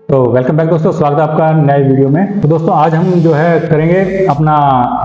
तो welcome back दोस्तों, स्वागत है आपका नए वीडियो में। तो दोस्तों आज हम जो है करेंगे अपना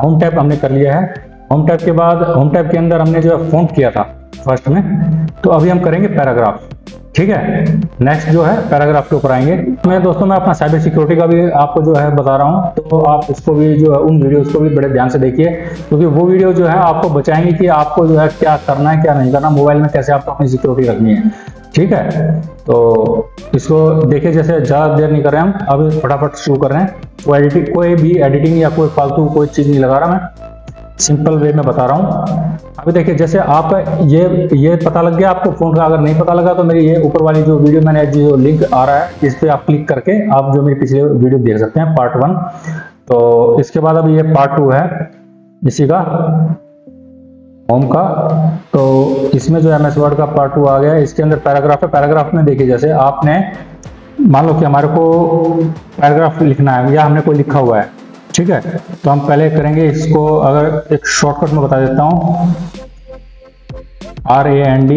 होम टैब हमने कर लिया है। होम टैब के बाद होम टैब के अंदर हमने जो है फॉन्ट किया था फर्स्ट में, तो अभी हम करेंगे पैराग्राफ। ठीक है, नेक्स्ट जो है पैराग्राफ के ऊपर आएंगे। मैं दोस्तों मैं अपना साइबर सिक्योरिटी का भी आपको जो है बता रहा हूँ, तो आप उसको भी जो है उन वीडियोस को भी बड़े ध्यान से देखिए, क्योंकि वो वीडियो जो है आपको बचाएंगे कि आपको जो है क्या करना है क्या नहीं करना, मोबाइल में कैसे आपको अपनी सिक्योरिटी रखनी है। ठीक है, तो इसको देखिए, जैसे ज़्यादा देर नहीं कर रहे हैं हम, अभी फटाफट शुरू कर रहे हैं। कोई भी एडिटिंग या कोई फालतू कोई चीज़ नहीं लगा रहा, मैं सिंपल वे में बता रहा हूँ। अभी देखिए, जैसे आप ये पता लग गया आपको फोन का, अगर नहीं पता लगा तो मेरी ये ऊपर वाली जो वीडियो मैंने जो लिंक आ रहा है इस पर आप क्लिक करके आप जो मेरी पिछले वीडियो देख सकते हैं, पार्ट 1। तो इसके बाद अभी ये पार्ट 2 है इसी का, होम का। तो इसमें जो MS वर्ड का पार्ट 2 आ गया है, इसके अंदर पैराग्राफ है। पैराग्राफ में देखिए, जैसे आपने मान लो कि हमारे को पैराग्राफ लिखना है या हमने कोई लिखा हुआ है, ठीक है, तो हम पहले करेंगे इसको, अगर एक शॉर्टकट में बता देता हूँ, RAND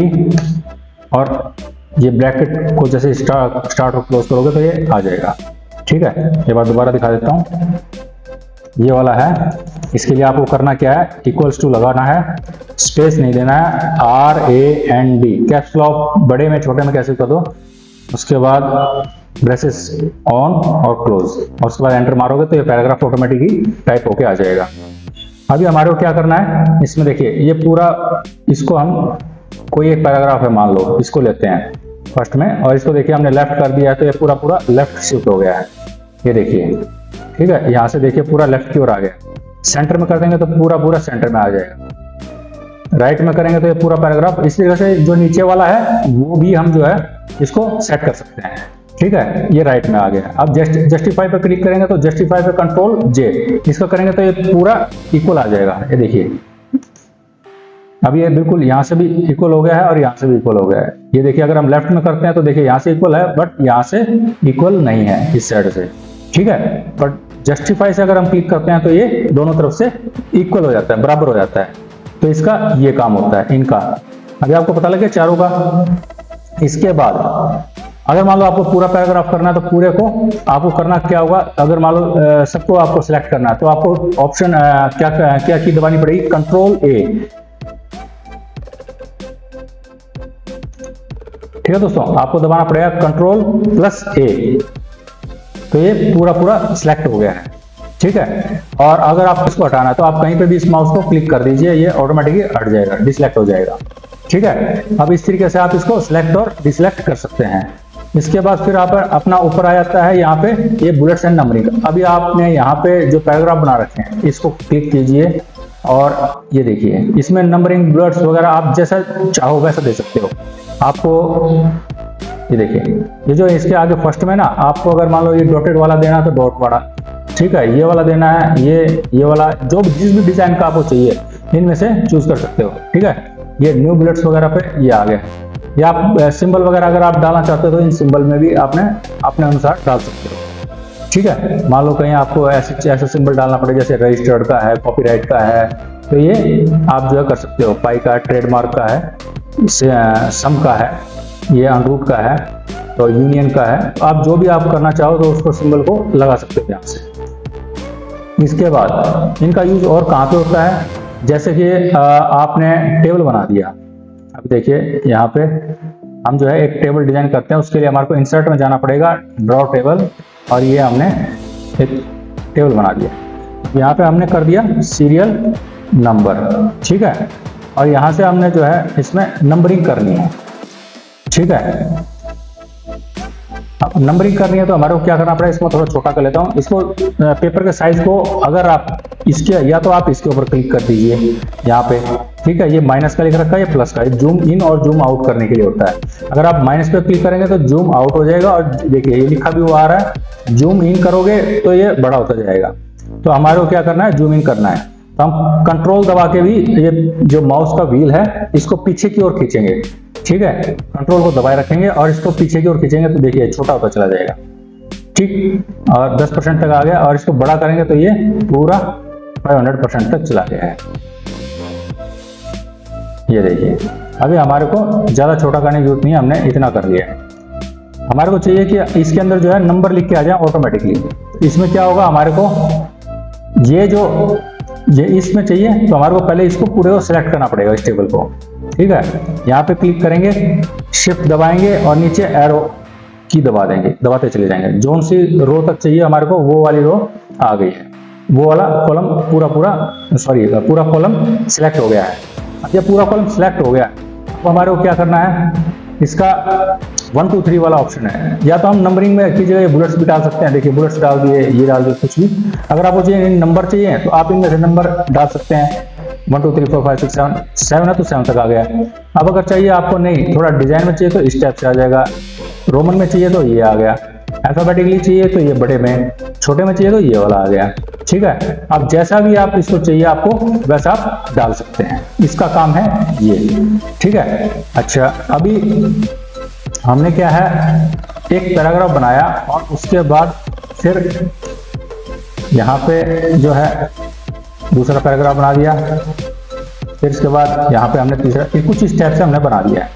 और ये ब्रैकेट को जैसे स्टार्ट और क्लोज करोगे तो ये आ जाएगा। ठीक है, ये बात दोबारा दिखा देता हूँ, ये वाला है। इसके लिए आपको करना क्या है, इक्वल्स टू लगाना है, स्पेस नहीं देना है, RAND कैप्स लॉक बड़े में छोटे में कैसे कर दो, उसके बाद ब्रेसेस ऑन और क्लोज, और उसके बाद एंटर मारोगे तो ये पैराग्राफ ऑटोमेटिकली टाइप होके आ जाएगा। अभी हमारे को क्या करना है, इसमें देखिए ये पूरा, इसको हम कोई एक पैराग्राफ है मान लो, इसको लेते हैं फर्स्ट में, और इसको देखिए हमने लेफ्ट कर दिया है तो ये पूरा लेफ्ट शिफ्ट हो गया है, ये देखिए। ठीक है, यहाँ से देखिए पूरा लेफ्ट की ओर आ गया। सेंटर में कर देंगे तो पूरा सेंटर में आ जाएगा। राइट में करेंगे तो ये पूरा पैराग्राफ। इसी तरह से जो नीचे वाला है वो भी हम जो है इसको सेट कर सकते हैं। ठीक है, ये राइट में आ गया। अब जस्टिफाई पे क्लिक करेंगे तो जस्टिफाई पे कंट्रोल J, इसको करेंगे तो ये पूरा इक्वल आ जाएगा। ये देखिए, अब ये बिल्कुल यहाँ से भी इक्वल हो गया है और यहाँ से भी इक्वल हो गया है। ये देखिए, अगर हम लेफ्ट में करते हैं तो देखिए यहाँ से इक्वल है, बट यहाँ से इक्वल नहीं है इस साइड से। ठीक है, बट जस्टिफाई से अगर हम क्लिक करते हैं तो ये दोनों तरफ से इक्वल हो जाता है, बराबर हो जाता है। तो इसका ये काम होता है इनका। अभी आपको पता लगे चारों का। इसके बाद अगर मान लो आपको पूरा पैराग्राफ करना है तो पूरे को आपको करना क्या होगा, अगर मान लो सबको आपको सिलेक्ट करना है तो आपको ऑप्शन क्या की दबानी पड़ेगी, कंट्रोल A। ठीक है दोस्तों, आपको दबाना पड़ेगा कंट्रोल प्लस A, तो ये पूरा सिलेक्ट हो गया है। ठीक है, और अगर आप इसको हटाना है तो आप कहीं पे भी इस माउस को क्लिक कर दीजिए, ये ऑटोमेटिकली हट जाएगा, डिसलेक्ट हो जाएगा। ठीक है, अब इस तरीके से आप इसको सिलेक्ट और डिसलेक्ट कर सकते हैं। इसके बाद फिर आप अपना ऊपर आ जाता है यहाँ पे ये बुलेट्स एंड नंबरिंग। अभी आपने यहाँ पे जो पैराग्राफ बना रखे हैं इसको क्लिक कीजिए, और ये देखिए इसमें नंबरिंग बुलेट्स वगैरह आप जैसा चाहो वैसा दे सकते हो। आपको ये देखिए, ये जो इसके आगे फर्स्ट में ना, आपको अगर मान लो ये डॉटेड वाला देना है तो डॉट वाला, ठीक है, ये वाला देना है, ये वाला, जो जिस भी डिजाइन का आपको चाहिए इनमें से चूज कर सकते हो। ठीक है, ये न्यू बुलेट्स वगैरह पे ये आ गया। या आप सिंबल वगैरह अगर आप डालना चाहते हो तो इन सिंबल में भी आपने अपने अनुसार डाल सकते हो। ठीक है, मान लो कहीं आपको ऐसे सिंबल डालना पड़े, जैसे रजिस्टर्ड का है, कॉपीराइट का है, तो ये आप जो है कर सकते हो। पाई का, ट्रेडमार्क का है, सम का है, ये अनरूट का है, तो यूनियन का है। आप जो भी आप करना चाहो तो उसको सिंबल को लगा सकते हो यहाँ से। इसके बाद इनका यूज और कहाँ पे होता है, जैसे कि आपने टेबल बना दिया। अब देखिए यहाँ पे हम जो है एक टेबल डिजाइन करते हैं, उसके लिए हमारे को इंसर्ट में जाना पड़ेगा, ड्रॉ टेबल, और ये हमने एक टेबल बना दिया। यहाँ पे हमने कर दिया सीरियल नंबर। ठीक है, और यहाँ से हमने जो है इसमें नंबरिंग करनी है। ठीक है, अब नंबरिंग करनी है तो हमारे को क्या करना पड़ेगा, इसको थोड़ा छोटा कर लेता हूँ। इसको पेपर के साइज को, अगर आप इसके, या तो आप इसके ऊपर क्लिक कर दीजिए यहाँ पे। ठीक है, ये माइनस का लिख रखा है, ये प्लस का, ये जूम इन और जूम आउट करने के लिए होता है। अगर आप माइनस पे क्लिक करेंगे तो जूम आउट हो जाएगा, और देखिए ये लिखा भी हुआ आ रहा है, जूम इन करोगे तो ये बड़ा होता जाएगा। तो हमारे को क्या करना है, जूम इन करना है, तो हम कंट्रोल दबा के भी ये जो माउस का व्हील है इसको पीछे की ओर खींचेंगे। ठीक है, कंट्रोल को दबाए रखेंगे और इसको पीछे की ओर खींचेंगे तो देखिए छोटा होता चला जाएगा। ठीक, और 10% तक आ गया, और इसको बड़ा करेंगे तो ये पूरा 500% तक चला गया है। ये देखिए, अभी हमारे को ज्यादा छोटा करने की जरूरत नहीं है, हमने इतना कर लिया है। हमारे को चाहिए कि इसके अंदर जो है नंबर लिख के आ जाए ऑटोमेटिकली। इसमें क्या होगा, हमारे को ये इसमें चाहिए तो हमारे को पहले इसको पूरे को सिलेक्ट करना पड़ेगा, इस टेबल को। ठीक है, यहाँ पे क्लिक करेंगे, शिफ्ट दबाएंगे और नीचे एरो की दबा देंगे, दबाते चले जाएंगे। जोन सी रो तक चाहिए हमारे को, वो वाली रो आ गई है, वो वाला कॉलम पूरा कॉलम सिलेक्ट हो गया है। अब ये पूरा कॉलम सिलेक्ट हो गया, अब हमारे को क्या करना है, इसका 1 2 3 वाला ऑप्शन है। या तो हम नंबरिंग में की जगह बुलेट्स भी डाल सकते हैं, देखिए बुलेट्स डाल दिए, ये डाल दिए, कुछ भी। अगर आपको चाहिए नंबर चाहिए तो आप इनमें से नंबर डाल सकते हैं, 1 2 3 4 5 6 7 है तो 7 तक आ गया। अब अगर चाहिए आपको नहीं, थोड़ा डिजाइन में चाहिए तो इस टाइप से आ जाएगा, रोमन में चाहिए तो ये आ गया, अल्फाबेटिकली चाहिए तो ये बड़े में, छोटे में चाहिए तो ये वाला आ गया। ठीक है, अब जैसा भी आप इसको चाहिए आपको वैसा आप डाल सकते हैं, इसका काम है ये। ठीक है, अच्छा अभी हमने क्या है, एक पैराग्राफ बनाया और उसके बाद फिर यहाँ पे जो है दूसरा पैराग्राफ बना दिया, फिर इसके बाद यहाँ पे हमने तीसरा, कुछ इस टाइप से हमने बना दिया है।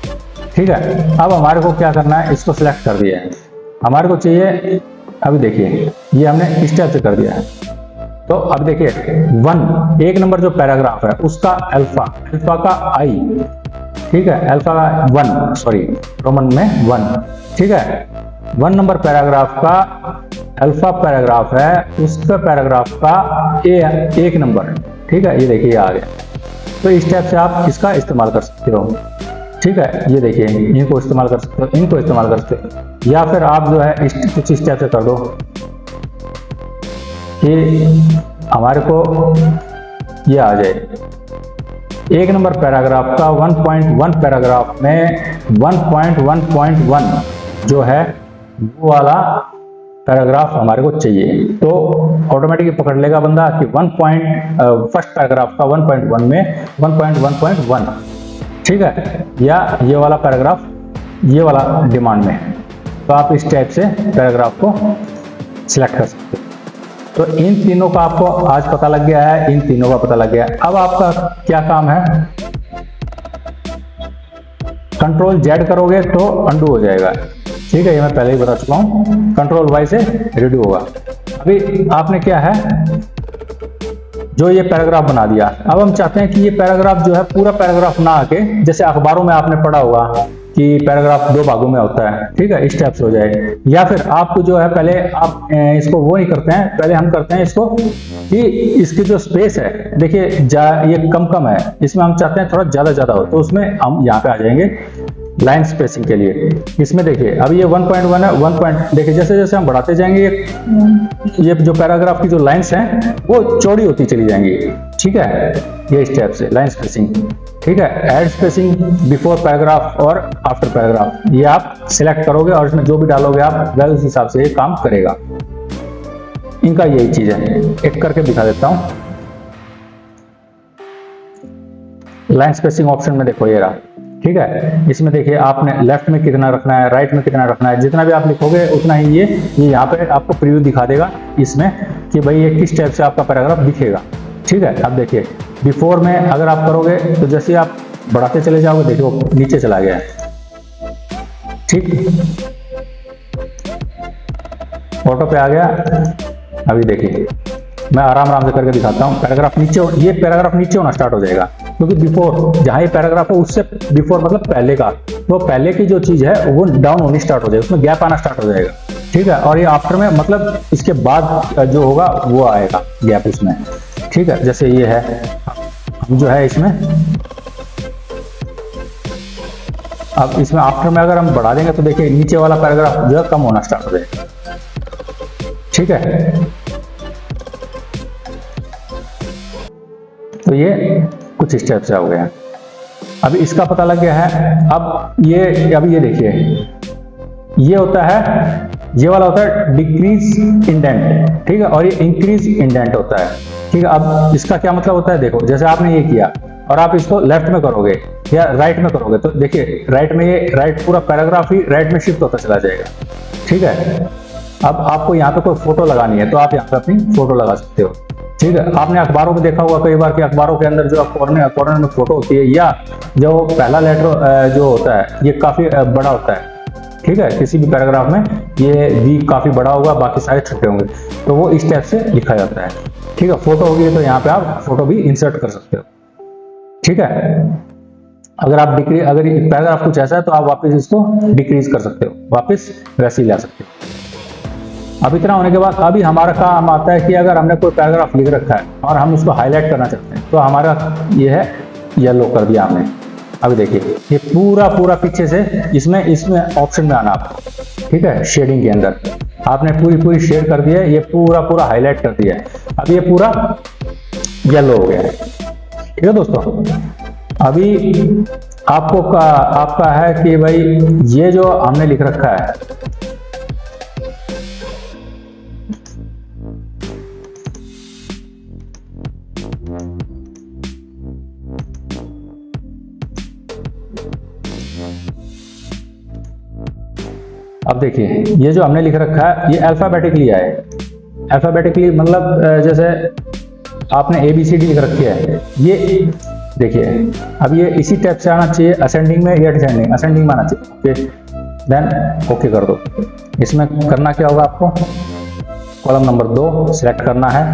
ठीक है, अब हमारे को क्या करना है, इसको सिलेक्ट कर दिया है, हमारे को चाहिए, अभी देखिए ये हमने इस टाइप से कर दिया है। तो अब देखिए 1 नंबर जो पैराग्राफ है उसका अल्फा का आई, ठीक है, अल्फा का 1, सॉरी रोमन में 1। ठीक है, 1 नंबर पैराग्राफ का अल्फा पैराग्राफ है, उसका पैराग्राफ का एक नंबर। ठीक है, ये देखिए आ गया। तो इस टाइप से आप इसका इस्तेमाल कर सकते हो। ठीक है, ये देखिए इनको इस्तेमाल कर सकते हो, इनको इस्तेमाल कर सकते हो, या फिर आप जो है कुछ इस टाइप से कर दो कि हमारे को ये आ जाए, 1 नंबर पैराग्राफ का 1.1 पैराग्राफ में 1.1.1 जो है वो वाला पैराग्राफ हमारे को चाहिए। तो ऑटोमेटिकली पकड़ लेगा बंदा कि फर्स्ट पैराग्राफ का 1.1 में 1.1.1। ठीक है, या ये वाला पैराग्राफ ये वाला डिमांड में है, तो आप इस टाइप से पैराग्राफ को सिलेक्ट कर सकते हो। तो इन तीनों का आपको आज पता लग गया है, इन तीनों का पता लग गया है। अब आपका क्या काम है, कंट्रोल जेड करोगे तो अंडू हो जाएगा। ठीक है, ये मैं पहले ही बता चुका हूं, कंट्रोल वाई से रेडी होगा। अभी आपने क्या है, जो ये पैराग्राफ बना दिया, अब हम चाहते हैं कि ये पैराग्राफ जो है पूरा पैराग्राफ ना आके, जैसे अखबारों में आपने पढ़ा होगा कि पैराग्राफ 2 भागों में होता है। ठीक है, इस टाइप से हो जाए। या फिर आपको जो है पहले आप इसको वो नहीं करते हैं, पहले हम करते हैं इसको कि इसकी जो स्पेस है देखिए ये कम है, इसमें हम चाहते हैं थोड़ा ज्यादा हो, तो उसमें हम यहाँ पे आ जाएंगे लाइन स्पेसिंग के लिए। इसमें देखिए अब ये 1.1 है, 1. देखिए जैसे जैसे हम बढ़ाते जाएंगे ये जो पैराग्राफ की जो लाइंस हैं वो चौड़ी होती चली जाएंगी। ठीक है, ये इस टाइप से लाइन स्पेसिंग। ठीक है, ऐड स्पेसिंग बिफोर पैराग्राफ और आफ्टर पैराग्राफ, ये आप सिलेक्ट करोगे और इसमें जो भी डालोगे आप वह उस हिसाब से ये काम करेगा। इनका यही चीज है, एक करके दिखा देता हूं। लाइन स्पेसिंग ऑप्शन में देखो ये रहा। ठीक है, इसमें देखिए आपने लेफ्ट में कितना रखना है, राइट में कितना रखना है, जितना भी आप लिखोगे उतना ही ये यहाँ पे आपको प्रीव्यू दिखा देगा इसमें कि भाई ये किस टाइप से आपका पैराग्राफ दिखेगा। ठीक है, अब देखिए बिफोर में अगर आप करोगे तो जैसे आप बढ़ाते चले जाओगे देखिए वो नीचे चला गया है। ठीक, ऑटो पे आ गया। अभी देखिए मैं आराम से करके दिखाता हूँ। पैराग्राफ नीचे, ये पैराग्राफ नीचे होना स्टार्ट हो जाएगा क्योंकि बिफोर जहां ये पैराग्राफ हो उससे बिफोर मतलब पहले का, तो पहले की जो चीज है वो डाउन होनी स्टार्ट हो जाएगी, उसमें गैप आना स्टार्ट हो जाएगा। ठीक है, और ये आफ्टर में मतलब इसके बाद जो होगा वो आएगा गैप उसमें। ठीक है, जैसे ये है, हम जो है इसमें अब इसमें आफ्टर में अगर हम बढ़ा देंगे तो देखिए नीचे वाला पैराग्राफ जो है कम होना स्टार्ट हो जाएगा। ठीक है, तो ये कुछ इस टाइप से हो गया। अभी इसका पता लग गया है। अब ये देखिए ये होता है, ये वाला होता है डिक्रीज इंडेंट। ठीक है, और ये इंक्रीज इंडेंट होता है। ठीक है, अब इसका क्या मतलब होता है, देखो जैसे आपने ये किया और आप इसको लेफ्ट में करोगे या राइट में करोगे तो देखिए राइट में, ये राइट पूरा पैराग्राफ ही राइट में शिफ्ट होता चला जाएगा। ठीक है, अब आपको यहाँ पे कोई फोटो लगानी है तो आप यहाँ पे अपनी फोटो लगा सकते हो। ठीक है, आपने अखबारों में देखा होगा कई बार कि अखबारों के अंदर जो कॉर्नर में फोटो होती है, या जो पहला लेटर जो होता है ये काफी बड़ा होता है, ठीक है, किसी भी पैराग्राफ में ये बी काफी बड़ा होगा, बाकी सारे छोटे होंगे, तो वो इस टाइप से लिखा जाता है। ठीक है, फोटो होगी तो यहाँ पे आप फोटो भी इंसर्ट कर सकते हो। ठीक है, अगर आप डिक्रीज, अगर पैराग्राफ कुछ ऐसा है तो आप वापस इसको डिक्रीज कर सकते हो, वापस वैसे ही ला सकते हो। अब इतना होने के बाद अभी हमारा काम आता है कि अगर हमने कोई पैराग्राफ लिख रखा है और हम उसको हाईलाइट करना चाहते हैं, तो हमारा ये है येलो कर दिया हमने। अभी देखिए ये पूरा पूरा पीछे से इसमें ऑप्शन में आना आपको। ठीक है, शेडिंग के अंदर आपने पूरी शेड कर दी है, ये पूरा हाईलाइट कर दिया है। अब ये पूरा येलो हो गया है। ठीक है दोस्तों, अभी आपका है कि भाई ये जो हमने लिख रखा है, अब देखिए ये जो हमने लिख रखा है ये अल्फाबेटिकली है। अल्फाबेटिकली मतलब जैसे आपने ABCD लिख रखी है, ये देखिए अब ये इसी टाइप से आना चाहिए, असेंडिंग में या डिसेंडिंग, असेंडिंग में आना चाहिए। ओके, देन ओके कर दो। इसमें करना क्या होगा, आपको कॉलम नंबर 2 सिलेक्ट करना है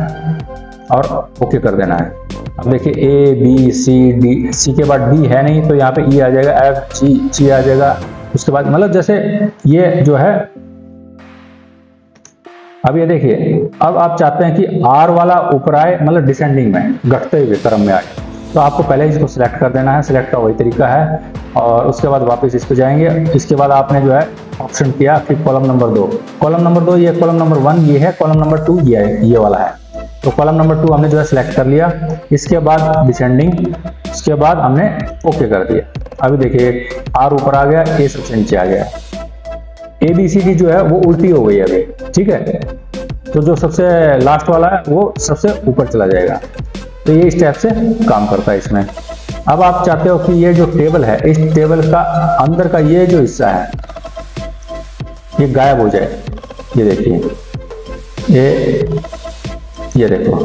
और ओके कर देना है। अब देखिए ABCD, सी के बाद D है नहीं तो यहाँ पे E आ जाएगा, F G आ जाएगा। उसके बाद मतलब जैसे ये जो है, अब ये देखिए अब आप चाहते हैं कि R वाला ऊपर आए, मतलब डिसेंडिंग में, घटते हुए क्रम में आए, तो आपको पहले इसको सिलेक्ट कर देना है। सिलेक्ट का वही तरीका है और उसके बाद वापस इस पे जाएंगे। इसके बाद आपने जो है ऑप्शन किया, फिर कॉलम नंबर 2, कॉलम नंबर 2 ये, कॉलम नंबर 1 ये है, कॉलम नंबर 2 ये वाला है। तो कॉलम नंबर 2 हमने जो है सिलेक्ट कर लिया। इसके बाद डिसेंडिंग, इसके बाद हमने ओके कर दिया। अभी देखिए R ऊपर आ गया, A सबसे नीचे आ गया। ABCD जो है वो उल्टी हो गई अभी। ठीक है, तो जो सबसे लास्ट वाला है वो सबसे ऊपर चला जाएगा। तो ये इस टाइप से काम करता है इसमें। अब आप चाहते हो कि ये जो टेबल है, इस टेबल का अंदर का ये जो हिस्सा है ये गायब हो जाए। ये देखिए ये देखो,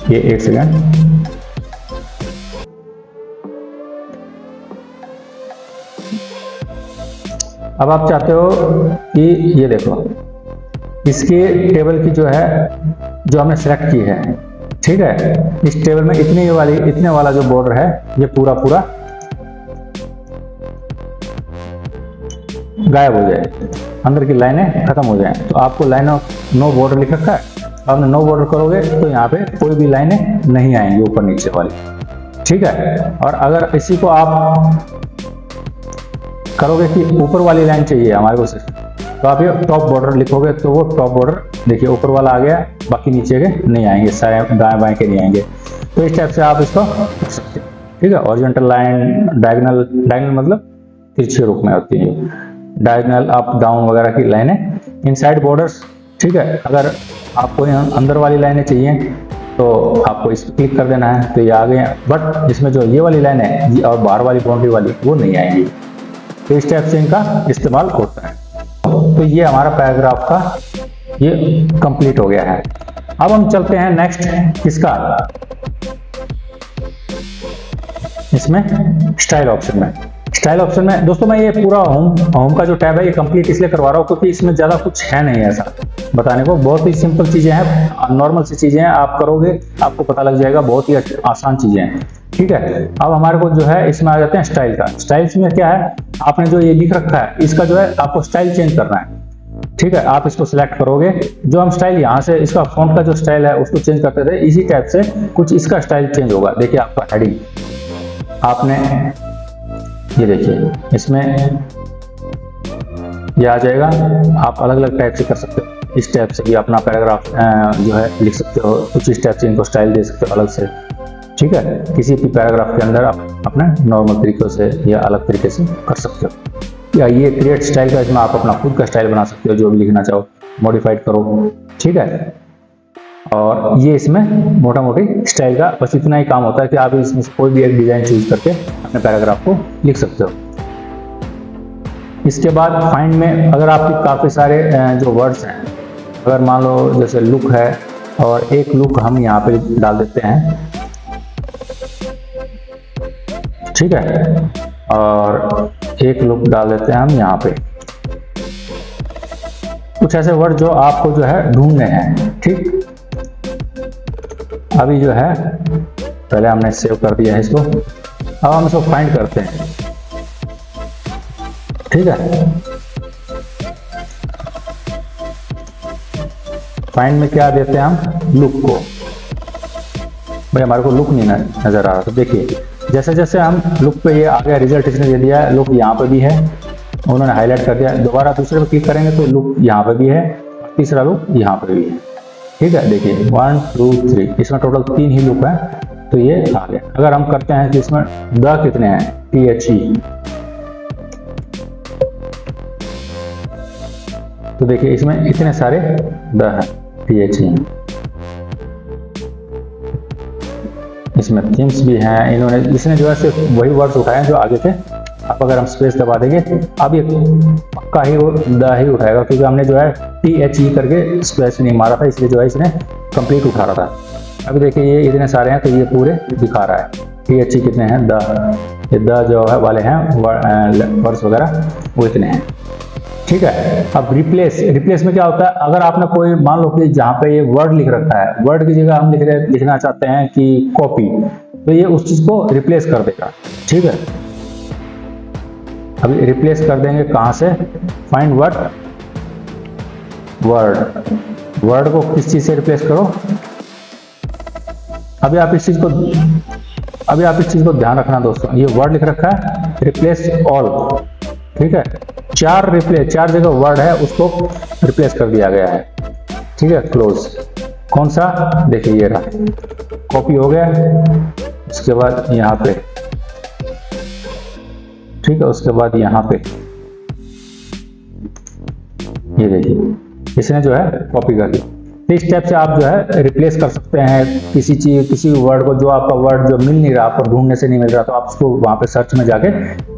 ये 1 सेकंड, अब आप चाहते हो कि ये देखो इसके टेबल की जो है, जो हमने सेलेक्ट की है, ठीक है, इस टेबल में इतने वाला जो बॉर्डर है ये पूरा गायब हो जाए, अंदर की लाइनें खत्म हो जाएं। तो आपको लाइनों नो बॉर्डर लिख रखा है, आपने नो बॉर्डर करोगे तो यहाँ पे कोई भी लाइनें नहीं आएंगी ऊपर नीचे वाली। ठीक है, और अगर इसी को आप करोगे कि ऊपर वाली लाइन चाहिए हमारे को सिर्फ, तो आप ये टॉप बॉर्डर लिखोगे तो वो टॉप बॉर्डर देखिए ऊपर वाला आ गया, बाकी नीचे के नहीं आएंगे, सारे दाएं बाएं के नहीं आएंगे। तो इस टाइप से आप इसको कर सकते हो। ठीक है, ऑरिजेंटल लाइन, डायगोनल मतलब तिरछे रूप में होती है, डायगोनल अप डाउन वगैरह की लाइनें, इनसाइड बॉर्डर्स। ठीक है, अगर आपको अंदर वाली लाइनें चाहिए तो आपको इस पर क्लिक कर देना है, तो ये आ गए। बट इसमें जो ये वाली लाइन है और बाहर वाली बाउंड्री वाली वो नहीं आएंगी। तो इस टाइप से इनका इस्तेमाल होता है। तो ये हमारा पैराग्राफ का ये कंप्लीट हो गया है। अब हम चलते हैं नेक्स्ट किसका, इसमें स्टाइल ऑप्शन में। स्टाइल ऑप्शन में दोस्तों मैं ये पूरा होम का जो टैब है ये कंप्लीट इसलिए करवा रहा हूँ क्योंकि इसमें ज़्यादा कुछ है नहीं ऐसा बताने को, बहुत ही सिंपल चीज़ें हैं, नॉर्मल सी चीज़ें हैं, आप करोगे आपको पता लग जाएगा, बहुत ही आसान चीज़ें हैं। ठीक है, अब हमारे को जो है इसमें आ जाते हैं स्टाइल का। स्टाइल्स में क्या है, आपने जो ये लिख रखा है इसका जो है आपको स्टाइल चेंज करना है। ठीक है, आप इसको सिलेक्ट करोगे, जो हम स्टाइल यहाँ से इसका फॉन्ट का जो स्टाइल है उसको चेंज करते थे, इसी टाइप से कुछ इसका स्टाइल चेंज होगा। देखिए आपका हेडिंग, आपने ये देखिए इसमें ये आ जाएगा, आप अलग अलग टाइप से कर सकते हो। इस टाइप से भी अपना पैराग्राफ जो है लिख सकते हो, कुछ इस टाइप से इनको स्टाइल दे सकते हो अलग से। ठीक है, किसी भी पैराग्राफ के अंदर आप अपने नॉर्मल तरीकों से या अलग तरीके से कर सकते हो। या ये क्रिएट स्टाइल का, इसमें आप अपना खुद का स्टाइल बना सकते हो, जो भी लिखना चाहो मॉडिफाइड करो। ठीक है, और ये इसमें मोटा मोटी स्टाइल का बस इतना ही काम होता है कि आप इसमें से कोई भी एक डिजाइन चूज करके अपने पैराग्राफ को लिख सकते हो। इसके बाद फाइंड में अगर आपके काफ़ी सारे जो वर्ड्स हैं, अगर मान लो जैसे लुक है और एक लुक हम यहाँ पे डाल देते हैं, ठीक है। और एक लुक डाल देते हैं हम यहाँ पे, कुछ ऐसे वर्ड जो आपको जो है ढूंढने हैं। ठीक, अभी जो है पहले हमने सेव कर दिया है इसको, अब हम इसको फाइंड करते हैं। ठीक है, फाइंड में क्या देते हैं हम, लुक को। भाई हमारे को लुक नहीं नजर आ रहा, तो देखिए जैसे जैसे हम लुक पे, ये आ गया रिजल्ट इसने दे दिया है, लुक यहाँ पे भी है, उन्होंने हाईलाइट कर दिया। दोबारा दूसरे पे क्लिक करेंगे तो लुक यहाँ पे भी है, तीसरा लुक यहाँ पे भी है। ठीक है, देखिए 1 2 3, इसमें टोटल 3 ही लुक है, तो ये आ गया। अगर हम करते हैं कि इसमें द कितने हैं, THE, तो देखिए इसमें इतने सारे द हैं, THE। इसमें थिंग्स भी हैं, इन्होंने इसने जो है सिर्फ वही वर्ड्स उठाए हैं जो आगे थे। अब अगर हम स्पेस दबा देंगे, अब ये पक्का ही वो द ही उठाएगा, क्योंकि हमने जो है THE करके स्पेस नहीं मारा था, इसलिए जो है इसने कंप्लीट उठा रहा था। अभी देखिए ये इतने सारे हैं, तो ये पूरे दिखा रहा है। THE कितने हैं, द, ये द जो है वाले हैं वर्ड्स वगैरह, वो इतने हैं। ठीक है, अब रिप्लेस में क्या होता है, अगर आपने कोई, मान लो कि जहाँ पे ये वर्ड लिख रखा है, वर्ड की जगह हम लिखना चाहते हैं कि कॉपी, तो ये उस चीज को रिप्लेस कर देगा। ठीक है, अभी रिप्लेस कर देंगे कहां से, फाइंड वर्ड को किस चीज से रिप्लेस करो। अभी आप इस चीज को ध्यान रखना दोस्तों, ये वर्ड लिख रखा है, रिप्लेस ऑल। ठीक है, चार जगह वर्ड है, उसको रिप्लेस कर दिया गया है। ठीक है, क्लोज। कौन सा, देखिए ये रहा, कॉपी हो गया। उसके बाद यहाँ पे, ठीक है, उसके बाद यहाँ पे ये देखिए इसने जो है कॉपी कर दी। इस स्टेप से आप जो है रिप्लेस कर सकते हैं किसी वर्ड को, जो आपका वर्ड जो मिल नहीं रहा, आपको ढूंढने से नहीं मिल रहा, तो आप उसको वहां पे सर्च में जाके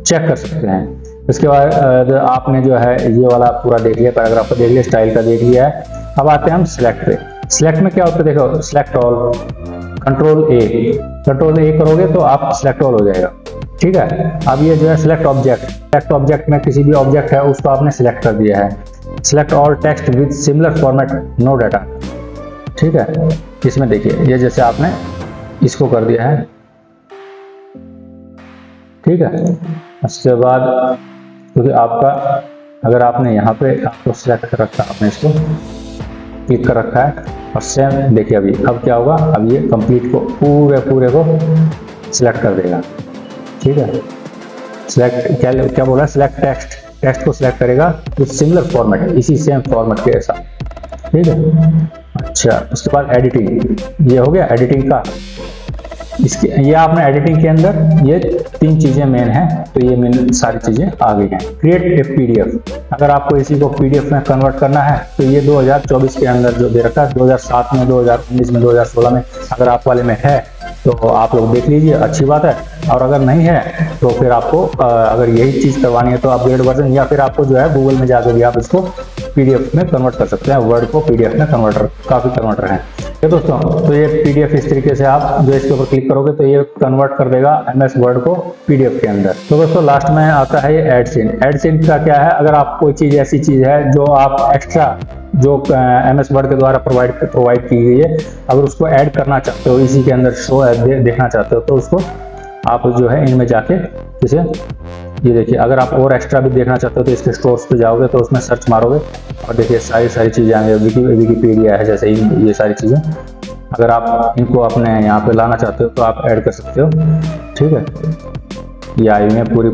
चेक कर सकते हैं। इसके बाद आपने जो है ये वाला पूरा देख लिया, पैराग्राफ को देख लिया, स्टाइल का देख लिया है। अब आते हैं हम सिलेक्ट पे। सिलेक्ट में क्या होता है, देखो सिलेक्ट ऑल, कंट्रोल ए करोगे तो आप सिलेक्ट ऑल हो जाएगा। ठीक है, अब ये जो है सिलेक्ट ऑब्जेक्ट में किसी भी ऑब्जेक्ट है उसको आपने सिलेक्ट कर दिया है। Select all text with similar format, no data. ठीक है, इसमें देखिए ये जैसे आपने इसको कर दिया है। ठीक है, उसके बाद क्योंकि आपका, अगर आपने यहाँ पे आपको सिलेक्ट कर रखा, आपने इसको क्लिक कर रखा है, और सेम देखिए अभी अब क्या होगा, अब ये कंप्लीट को पूरे को सिलेक्ट कर देगा। ठीक है, सिलेक्ट क्या बोला, सिलेक्ट टेक्स्ट को सिलेक्ट करेगा विद सिमिलर फॉर्मेट, इसी सेम फॉर्मेट के साथ। ठीक है, अच्छा उसके बाद एडिटिंग, ये हो गया एडिटिंग का। ये आपने एडिटिंग के अंदर ये 3 चीजें मेन हैं, तो ये मेन सारी चीजें आ गई हैं। क्रिएट ए PDF, अगर आपको इसी को PDF में कन्वर्ट करना है तो ये 2024 के अंदर जो दे रखा है, 2007 में, 2019 में, 2016 में अगर आप वाले में है तो आप लोग देख लीजिए, अच्छी बात है। और अगर नहीं है तो फिर आपको अगर यही चीज करवानी है तो अपग्रेड वर्जन, या फिर आपको जो है गूगल में जाकर भी आप इसको PDF में कन्वर्ट कर सकते हैं। वर्ड को PDF में काफी कन्वर्टर हैं। तो दोस्तों, तो ये PDF इस तरीके से आप जो इसके ऊपर क्लिक करोगे तो ये कन्वर्ट कर देगा MS वर्ड को PDF के अंदर। तो दोस्तों लास्ट में आता है ये एड सीन का क्या है, अगर आप कोई चीज ऐसी चीज है जो आप एक्स्ट्रा जो MS वर्ड के द्वारा प्रोवाइड की गई है, अगर उसको ऐड करना चाहते हो, इसी के अंदर शो देखना चाहते हो, तो उसको आप जो है इनमें जाके इसे, ये देखिए अगर आप और एक्स्ट्रा भी देखना चाहते हो तो इसके स्टोर्स पे जाओगे तो उसमें सर्च मारोगे और देखिए सारी चीजें आएंगे। विकीपीडिया है जैसे ये सारी चीजें, अगर आप इनको अपने यहाँ पे लाना चाहते हो तो आप ऐड कर सकते हो। ठीक है, ये आई हुई है पूरी,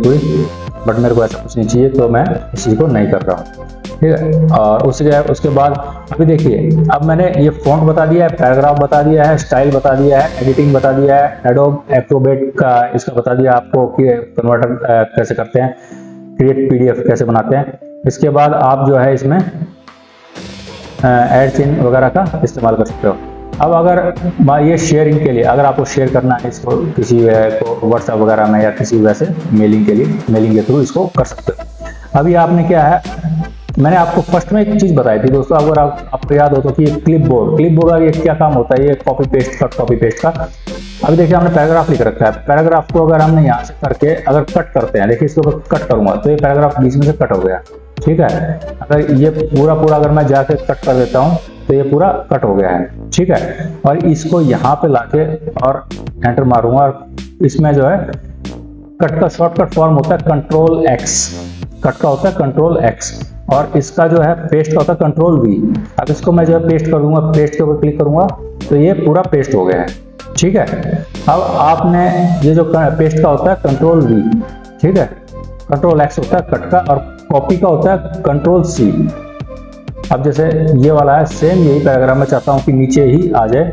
बट मेरे को ऐसा कुछ नहीं चाहिए तो मैं इस चीज को नहीं कर रहा हूँ। ठीक है, और उसके बाद अभी देखिए, अब मैंने ये फॉन्ट बता दिया है, पैराग्राफ बता दिया है, स्टाइल बता दिया है, एडिटिंग बता दिया है, एडोब एक्रोबैट का इसका बता दिया आपको कि कन्वर्टर कैसे करते हैं, क्रिएट PDF कैसे बनाते हैं। इसके बाद आप जो है इसमें ऐड सीन वगैरह का इस्तेमाल कर सकते हो। अब अगर ये शेयरिंग के लिए, अगर आपको शेयर करना है इसको किसी को व्हाट्सएप वगैरह में या किसी वैसे मेलिंग के थ्रू इसको कर सकते हो। अभी आपने क्या है, मैंने आपको फर्स्ट में एक चीज बताई थी दोस्तों, अगर आपको याद हो तो कि क्लिपबोर्ड का ये क्या काम होता है, ये कॉपी पेस्ट का अभी देखिए हमने पैराग्राफ लिख रखा है, पैराग्राफ को अगर हमने यहाँ से करके अगर कट करते हैं, देखिए इसको कट करूंगा तो ये पैराग्राफ बीच में से कट हो गया, ठीक है। अगर ये पूरा अगर मैं जाके कट कर देता हूँ तो ये पूरा कट हो गया है, ठीक है। और इसको यहाँ पे लाके और एंटर मारूंगा और इसमें जो है कट का शॉर्टकट फॉर्म होता है कंट्रोल एक्स, कट का होता है कंट्रोल एक्स, और इसका जो है पेस्ट का होता है कंट्रोल वी। अब इसको मैं जो है पेस्ट कर दूंगा, पेस्ट के ऊपर क्लिक करूंगा तो ये पूरा पेस्ट हो गया है, ठीक है। अब आपने ये जो पेस्ट का होता है कंट्रोल वी, ठीक है, कंट्रोल एक्स होता है कट का, और कॉपी का होता है कंट्रोल सी। अब जैसे ये वाला है सेम यही पैराग्राफ में चाहता हूँ कि नीचे ही आ जाए,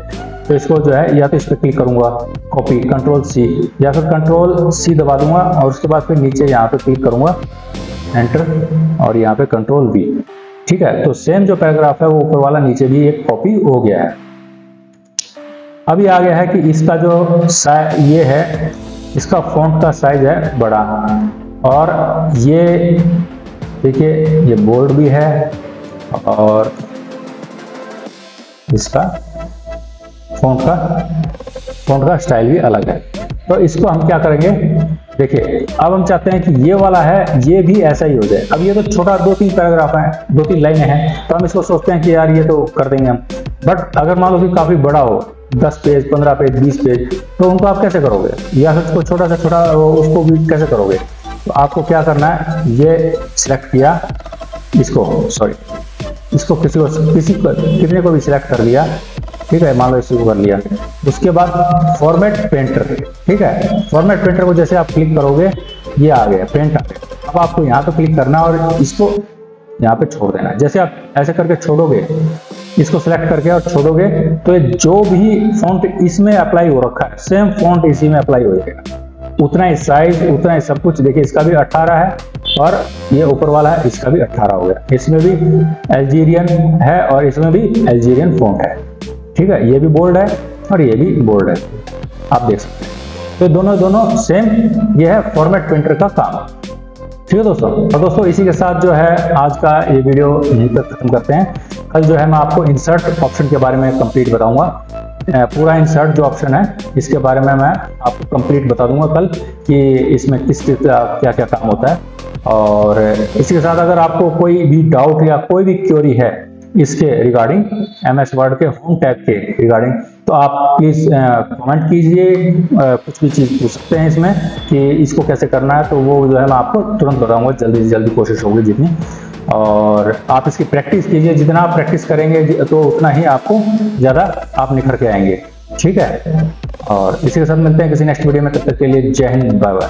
तो इसको जो है या तो इस पर क्लिक करूंगा कॉपी कंट्रोल सी, या फिर कंट्रोल सी दबा दूंगा और उसके बाद फिर नीचे यहाँ पे क्लिक करूंगा एंटर और यहाँ पे कंट्रोल वी, ठीक है। तो सेम जो पैराग्राफ है वो ऊपर वाला नीचे भी एक कॉपी हो गया है। अभी आ गया है कि इसका जो ये है, इसका फॉन्ट का साइज है बड़ा, और ये देखिए ये बोल्ड भी है और इसका फॉन्ट का स्टाइल भी अलग है। तो इसको हम क्या करेंगे, देखिए अब हम चाहते हैं कि ये वाला है ये भी ऐसा ही हो जाए। अब ये तो छोटा 2-3 पैराग्राफ है, 2-3 लाइनें हैं, तो हम इसको सोचते हैं कि यार ये तो कर देंगे हम। बट अगर मान लो कि काफी बड़ा हो, 10 पेज 15 पेज 20 पेज, तो उनको आप कैसे करोगे, या फिर उसको छोटा से छोटा उसको भी कैसे करोगे। तो आपको क्या करना है, ये सिलेक्ट किया इसको कितने को भी सिलेक्ट कर लिया, ठीक है, मान लो इसको कर लिया। उसके बाद फॉर्मेट पेंटर, ठीक है, फॉर्मेट पेंटर को जैसे आप क्लिक करोगे ये आ गया, पेंट आ गया। अब आपको यहाँ पे क्लिक करना और इसको यहाँ पे छोड़ देना। जैसे आप ऐसे करके छोड़ोगे, इसको सिलेक्ट करके और छोड़ोगे, तो जो भी फॉन्ट इसमें अप्लाई हो रखा है सेम फॉन्ट इसी में अप्लाई हो जाएगा, उतना ही साइज उतना ही सब कुछ। देखिए इसका भी 18 है और ये ऊपर वाला है इसका भी 18 हो गया। इसमें भी अल्जीरियन है और इसमें भी अल्जीरियन फॉन्ट है, ठीक है, ये भी बोल्ड है और ये भी बोल्ड है, आप देख सकते हैं। तो दोनों सेम, ये है फॉर्मेट पेंटर का काम, ठीक है दोस्तों। और दोस्तों इसी के साथ जो है आज का ये वीडियो यहीं पर खत्म करते हैं। कल जो है मैं आपको इंसर्ट ऑप्शन के बारे में कंप्लीट बताऊंगा, पूरा इंसर्ट जो ऑप्शन है इसके बारे में मैं आपको कंप्लीट बता दूंगा कल कि इसमें किस क्या क्या काम होता है। और इसी के साथ अगर आपको कोई भी डाउट या कोई भी क्वेरी है इसके रिगार्डिंग, MS वर्ड के होम टैब के रिगार्डिंग, तो आप प्लीज कमेंट कीजिए, कुछ भी चीज़ पूछ सकते हैं इसमें कि इसको कैसे करना है, तो वो जो है मैं आपको तुरंत बताऊंगा, जल्दी से जल्दी कोशिश होगी जितनी। और आप इसकी प्रैक्टिस कीजिए, जितना आप प्रैक्टिस करेंगे तो उतना ही आपको ज़्यादा आप निखर के आएंगे, ठीक है। और इसी के साथ मिलते हैं किसी नेक्स्ट वीडियो में, तब तक के लिए जय हिंद, बाय बाय।